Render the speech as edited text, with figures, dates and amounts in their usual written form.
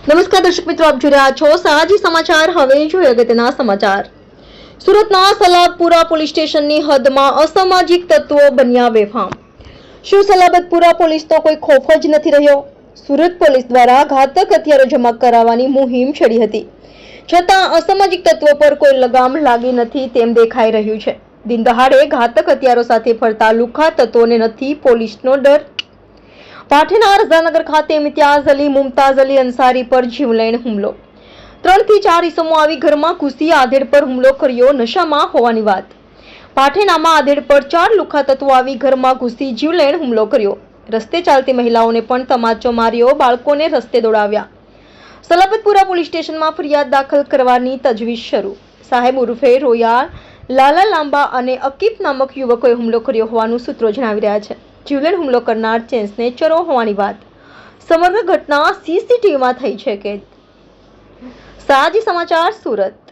નમસ્કાર દર્શક મિત્રો, આપ જોઈ રહ્યા છો સાજી સમાચાર। હવે જોઈએ અગત્યના સમાચાર। સુરતના સલાબતપુરા પોલીસ સ્ટેશનની હદમાં અસામાજિક તત્વો બન્યા બેફામ। શું સલાબતપુરા પોલીસનો કોઈ ખોફ જ નથી રહ્યો? સુરત પોલીસ દ્વારા ઘાતક હથિયારો જમા કરાવવાની મુહિમ છેડી હતી, છતાં અસામાજિક તત્વો પર કોઈ લગામ લાગી નથી તેમ દેખાઈ રહ્યું છે। દિન દહાડે ઘાતક હથિયારો સાથે ફરતા લુખ્ખા તત્વોને નથી પોલીસનો ડર। પાઠેના રઝાનગર ખાતે ઇમ્તિયાઝ અલી મુમતાઝ અલી અંસારી પર જીવલેણ હુમલો। 3 થી 4 ઇસમો આવી ઘરમાં ઘૂસી આધેડ પર હુમલો કર્યો, નશામાં હોવાની વાત। પાઠેનામાં આધેડ પર 4 લુખ્ખા તત્વો આવી ઘરમાં ઘૂસી જીવલેણ હુમલો કર્યો। રસ્તે ચાલતી મહિલાઓને પણ તમાચો માર્યો, બાળકોને રસ્તે દોડાવ્યા। સલાબતપુરા પોલીસ સ્ટેશનમાં ફરિયાદ દાખલ કરવાની તજવીજ શરૂ। સાહેબ ઉર્ફે રોયા, લાલા લાંબા અને અકીફ નામક યુવકોએ હુમલો કર્યો હોવાનું સૂત્રો જણાવી રહ્યા છે। જીવલેણ હુમલો કરનાર ચેન્સનેચરો હોવાની વાત। સમગ્ર ઘટના સીસીટીવીમાં થઈ છે કે સાજી સમાચાર સુરત।